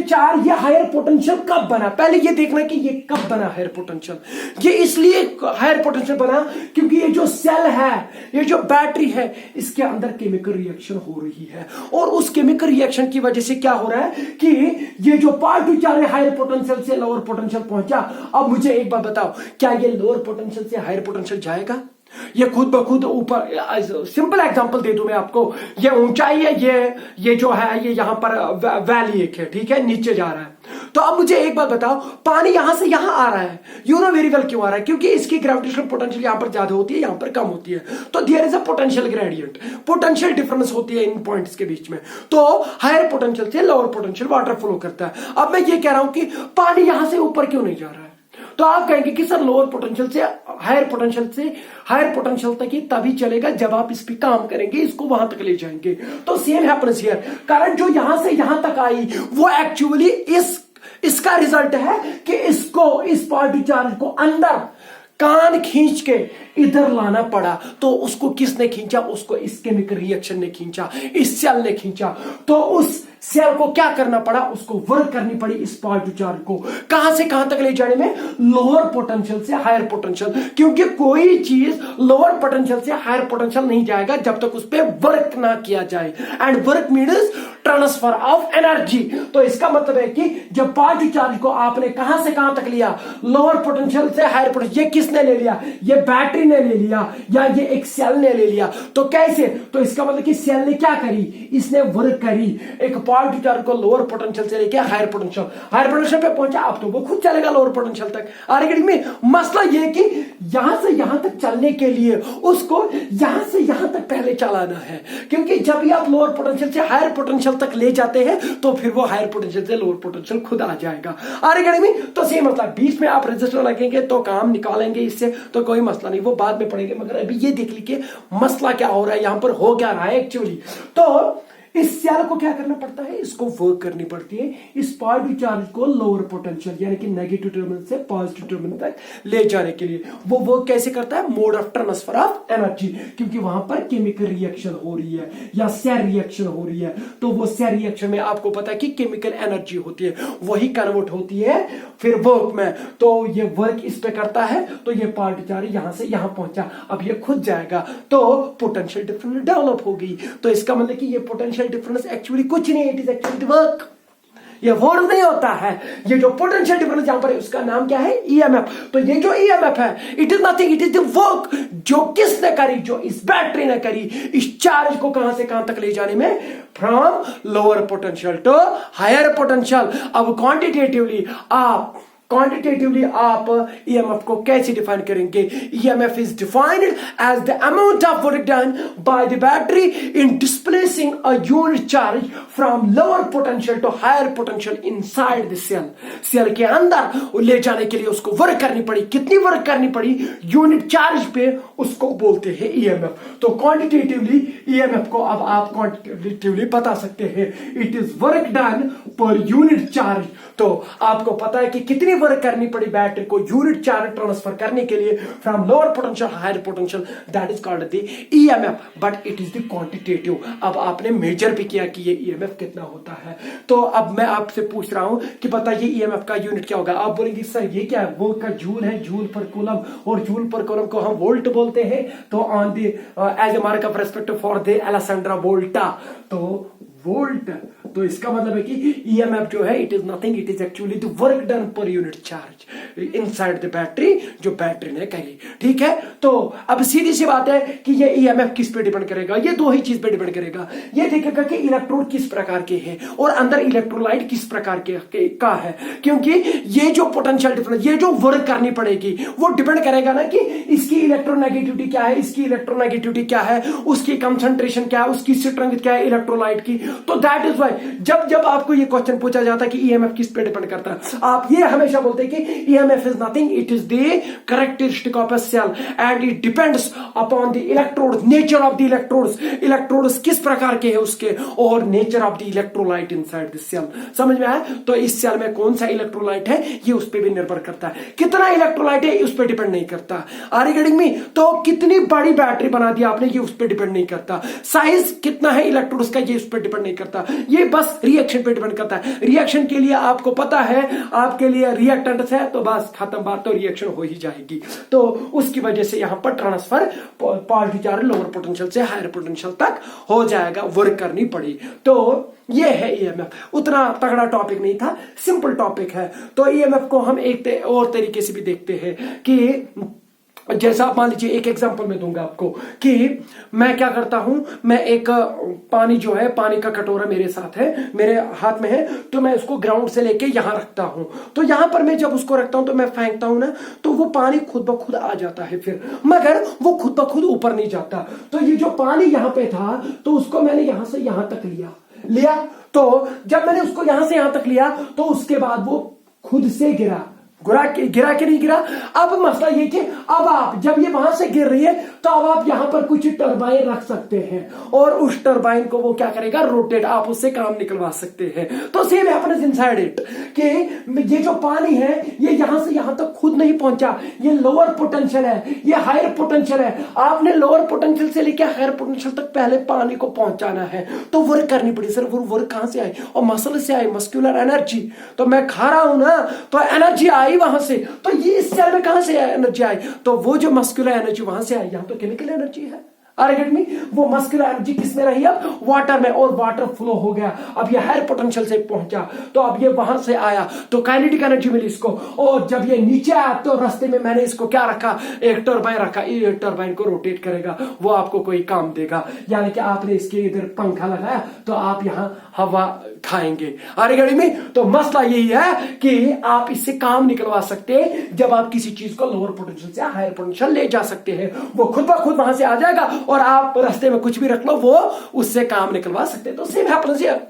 हायर पोटेंशियल कब बना, पहले ये देखना कि ये कब बना हायर पोटेंशियल। ये इसलिए हायर पोटेंशियल बना क्योंकि ये जो सेल है, ये जो बैटरी है, इसके अंदर केमिकल रिएक्शन हो रही है, और उस केमिकल रिएक्शन की वजह से क्या हो रहा है कि ये जो पॉजिटिव चार्ज है हायर पोटेंशियल से लोअर पोटेंशियल पहुंचा। अब मुझे एक बात बताओ, क्या ये लोअर पोटेंशियल से हायर पोटेंशियल जाएगा? ये खुद ब खुद ऊपर, सिंपल एग्जांपल दे दूं मैं आपको, ये ऊंचाई है, ये जो है ये यहां पर वैली एक है, ठीक है, नीचे जा रहा है। तो अब मुझे एक बात बताओ, पानी यहां से यहां आ रहा है, यू नो वेरी वेल क्यों आ रहा है? क्योंकि इसकी ग्रेविटेशनल पोटेंशियल यहां पर ज्यादा होती है, यहां पर कम होती है। तो there is a potential gradient, potential difference होती है इन पॉइंट्स के बीच में। तो हायर पोटेंशियल से लोअर पोटेंशियल वाटर फ्लो करता है। अब मैं ये कह रहा हूं कि पानी यहां से ऊपर क्यों नहीं जा रहा है? तो आप कहेंगे कि सर लोअर पोटेंशियल से हायर पोटेंशियल तक ही तभी चलेगा जब आप इस पे काम करेंगे, इसको वहां तक ले जाएंगे। तो सेम हैपेंस हियर, करंट जो यहां से यहां तक आई वो एक्चुअली इसका रिजल्ट है कि इसको, इस पॉजिटिव चार्ज को अंदर कान खींच के इधर लाना पड़ा। तो उसको किसने खींचा? उसको इस केमिकल रिएक्शन ने खींचा, इस सेल ने खींचा। तो उस सेल को क्या करना पड़ा? उसको वर्क करनी पड़ी इस पॉजिटिव चार्ज को कहां से कहां तक ले जाने में? लोअर पोटेंशियल से हायर पोटेंशियल, क्योंकि कोई चीज लोअर पोटेंशियल से हायर पोटेंशियल नहीं जाएगा जब तक उस पर वर्क ना किया जाए। And work means transfer of energy. तो इसका मतलब है कि जब पॉजिटिव चार्ज को आपने कहां से कहां तक लिया? लोअर पोटेंशियल से हायर पोटेंशियल। ये किसने ले लिया? ये बैटरी ने ले लिया या ये एक सेल ने ले लिया। तो कैसे? तो इसका मतलब कि सेल ने क्या करी? इसने वर्क करी, एक पॉजिटिव चार्ज को लोअर पोटेंशियल से लेके हायर पोटेंशियल पे पहुंचा। अब तो वो खुद चलेगा लोअर पोटेंशियल तक। आगे में मसला ये कि यहां से यहां तक चलने के लिए उसको यहां से यहां तक पहले चलाना है, क्योंकि जब भी आप लोअर पोटेंशियल से हायर पोटेंशियल तक ले जाते हैं तो फिर वो हायर पोटेंशियल से लोअर पोटेंशियल खुद आ जाएगा। आगे में तो सेम मतलब बीच में आप रजिस्टर लगेंगे तो काम निकालेंगे इससे, तो कोई मसला नहीं, वो बाद में पढ़ेंगे। मगर अभी ये देख लीजिए मसला क्या हो रहा है, यहां पर हो क्या रहा है एक्चुअली। तो इस सेल को क्या करना पड़ता है? इसको वर्क करनी पड़ती है इस पॉजिटिव चार्ज को लोअर पोटेंशियल यानी कि नेगेटिव टर्मिनल से पॉजिटिव टर्मिनल तक ले जाने के लिए। वो वर्क कैसे करता है? Mode of transfer of energy, क्योंकि वहां पर केमिकल रिएक्शन हो रही है या सेल रिएक्शन हो रही है। तो वो सेल रिएक्शन में आपको पता है कि केमिकल एनर्जी होती है, वही कन्वर्ट होती है फिर वर्क में। तो ये वर्क इस पे करता है, तो ये पॉजिटिव चार्ज यहां से यहां पहुंचा, अब ये खुद जाएगा तो पोटेंशियल डिफरेंस डेवलप होगी। तो इसका मतलब कि ये पोटेंशियल डिफरेंस एक्चुअली कुछ नहीं, इट इज एक्चुअली वर्क। ये वर्क नहीं होता है, ये जो पोटेंशियल डिफरेंस यहां पर है उसका नाम क्या है? ईएमएफ। तो ये जो ईएमएफ है it is nothing, it is the work जो किसने करी? जो इस बैटरी ने करी, इस चार्ज को कहां से कहां तक ले जाने में, from lower potential to higher potential. अब क्वांटिटेटिवली आप ईएमएफ को कैसे डिफाइन करेंगे? EMF is defined as the amount of work done by the battery in displacing a unit charge from lower potential to higher potential inside the cell. Cell के अंदर ले जाने के लिए उसको वर्क करनी पड़ी। कितनी वर्क करनी पड़ी? यूनिट चार्ज पे, उसको बोलते हैं ईएमएफ। तो क्वांटिटेटिवली ईएमएफ को अब आप क्वांटिटेटिवली बता सकते हैं, it is work done per unit charge. तो आपको पता है कि कितनी वर्क करनी पड़ी बैटरी को यूनिट चार्ज ट्रांसफर करने के लिए from lower potential higher potential, that is called the EMF, but it is the quantitative. अब आपने मेजर भी किया कि ये ईएमएफ कितना होता है। तो अब मैं आपसे पूछ रहा हूं कि बताइए ईएमएफ का यूनिट क्या होगा? आप बोलेंगे सर ये क्या है? वो का जूल है, जूल पर कूलम, और जूल पर कूलम को हम वोल्ट बोलते हैं। तो on the as a mark of respect for the Alexandra Volta, तो वोल्ट। तो इसका मतलब है कि ईएमएफ जो है it is nothing, it is actually the work done per unit charge inside the battery, जो बैटरी ने करी। ठीक है, तो अब सीधी सी बात है कि ये ईएमएफ किस पे डिपेंड करेगा? ये दो ही चीज पे डिपेंड करेगा। ये देखेगा कि इलेक्ट्रोड किस प्रकार के हैं और अंदर इलेक्ट्रोलाइट किस प्रकार का है, क्योंकि ये जो पोटेंशियल डिफरेंस, ये जो वर्क करनी पड़ेगी वो डिपेंड करेगा ना कि इसकी इलेक्ट्रोनेगेटिविटी क्या है, इसकी इलेक्ट्रोनेगेटिविटी क्या है, उसकी कंसंट्रेशन क्या है, उसकी स्ट्रेंथ क्या है इलेक्ट्रोलाइट की। तो दैट इज वाई जब आपको ये क्वेश्चन पूछा जाता है कि ईएमएफ किस पे डिपेंड करता है, आप ये हमेशा बोलते हैं कि EMF is nothing, it is the characteristic of a cell and it depends upon the electrode, nature of the electrodes किस प्रकार के है उसके, और nature of the electrolyte inside the cell. समझ में आया? तो इस सेल में कौन सा इलेक्ट्रोलाइट है ये उस पर भी निर्भर करता है। कितना इलेक्ट्रोलाइट है उस पर डिपेंड नहीं करता। आर रिगार्डिंग में तो कितनी बड़ी बैटरी बना दी आपने ये उस पर डिपेंड नहीं करता। साइज कितना है इलेक्ट्रोड्स का ये उस पर डिपेंड नहीं करता। ये बस रिएक्शन पे डिपेंड करता है। रिएक्शन के लिए आपको पता है आपके लिए रिएक्टेंट है तो बस खत्म बात, तो रिएक्शन हो ही जाएगी। तो उसकी वजह से यहां पर transfer positive charge lower potential से हायर पोटेंशियल तक हो जाएगा, वर्क करनी पड़ी। तो ये है ईएमएफ। उतना तगड़ा टॉपिक नहीं था, सिंपल टॉपिक है। तो ईएमएफ को हम एक और तरीके से भी देखते हैं कि जैसा आप मान लीजिए, एक एग्जांपल मैं दूंगा आपको कि मैं क्या करता हूं, मैं एक पानी जो है, पानी का कटोरा मेरे साथ है, मेरे हाथ में है, तो मैं उसको ग्राउंड से लेके यहां रखता हूं। तो यहां पर मैं जब उसको रखता हूं तो मैं फेंकता हूं ना, तो वो पानी खुद ब खुद आ जाता है फिर, मगर वो खुद ब खुद ऊपर नहीं जाता। तो ये जो पानी यहां पे था तो उसको मैंने यहां से यहां तक लिया। तो जब मैंने उसको यहां से यहां तक लिया तो उसके बाद वो खुद से गिरा, गिरा कि नहीं गिरा। अब मसला ये कि अब आप जब ये वहां से गिर रही है तो अब आप यहां पर कुछ टरबाइन रख सकते हैं और उस टरबाइन को वो क्या करेगा, रोटेट, आप उससे काम निकलवा सकते हैं। तो सेम हैपेंस इनसाइड इट कि ये जो पानी है ये यहां से यहां तक खुद नहीं पहुंचा, ये लोअर पोटेंशियल है, ये हायर पोटेंशियल है। आपने लोअर पोटेंशियल से लेकर हायर पोटेंशियल तक पहले पानी को पहुंचाना है, तो वर्क करनी पड़ी। सर वो वर्क कहां से आई? और मसल से आई, मस्कुलर एनर्जी। तो मैं खा रहा हूं ना, तो एनर्जी आई वहां से, तो ये इस सेल में कहां से एनर्जी आई? तो वो जो मस्कुलर एनर्जी वहां से आई, यहां तो केमिकल एनर्जी है। में वो मस्कुलर एनर्जी किस में रही? अब वाटर में, और वाटर फ्लो हो गया, अब ये हायर पोटेंशियल से पहुंचा, तो अब ये वहां से आया तो काइनेटिक एनर्जी मिली इसको। और जब ये नीचे आया तो रास्ते में मैंने इसको क्या रखा, एक टरबाइन रखा, ये टरबाइन को रोटेट करेगा, वो आपको कोई काम देगा। यानी कि आपने इसके इधर पंखा लगाया तो आप यहां हवा खाएंगे। गाड़ी में तो मसला यही है कि आप इससे काम निकलवा सकते हैं जब आप किसी चीज को लोअर पोटेंशियल से हायर पोटेंशियल ले जा सकते हैं, वो खुद ब खुद वहां से आ जाएगा और आप रास्ते में कुछ भी रख लो वो उससे काम निकलवा सकते हैं। तो सेम हैपेंस हियर,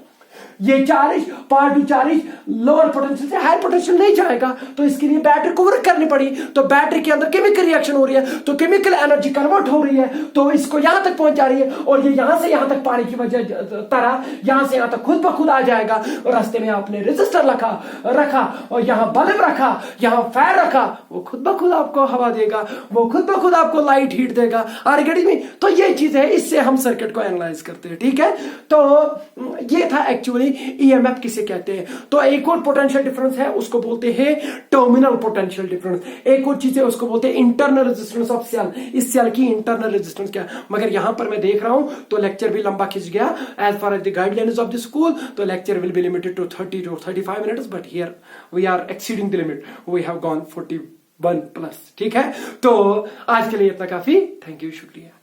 ये charge part two charge lower potential से हायर पोटेंशियल नहीं जाएगा, तो इसके लिए बैटरी को वर्क करनी पड़ी। तो बैटरी के अंदर केमिकल रिएक्शन हो रही है, तो केमिकल एनर्जी कन्वर्ट हो रही है, तो इसको यहां तक पहुंचा रही है, और ये यहां से यहां तक पानी की वजह तरह यहां से यहां तक खुद ब खुद आ जाएगा। और रास्ते में आपने रेजिस्टर रखा और यहां बल्ब रखा, यहां फैन रखा, वो खुद ब खुद आपको हवा देगा, वो खुद ब खुद आपको लाइट हीट देगा। गाड़ी में तो ये चीज है, इससे हम सर्किट को एनालाइज करते हैं। ठीक है, तो ये था एक्चुअली ईएमएफ किसे कहते हैं। तो एक और पोटेंशियल डिफरेंस है, उसको बोलते हैं टर्मिनल पोटेंशियल डिफरेंस। एक और चीज है, उसको बोलते हैं इंटरनल रेजिस्टेंस ऑफ सेल। इस सेल की इंटरनल रेजिस्टेंस क्या है, मगर यहां पर मैं देख रहा हूं तो लेक्चर भी लंबा खिंच गया as far as the guidelines of the school. तो lecture will be limited to 30 to 35 minutes, but here we are exceeding the limit, we have gone 41+। ठीक है, तो आज के लिए इतना काफी। थैंक यू, शुक्रिया।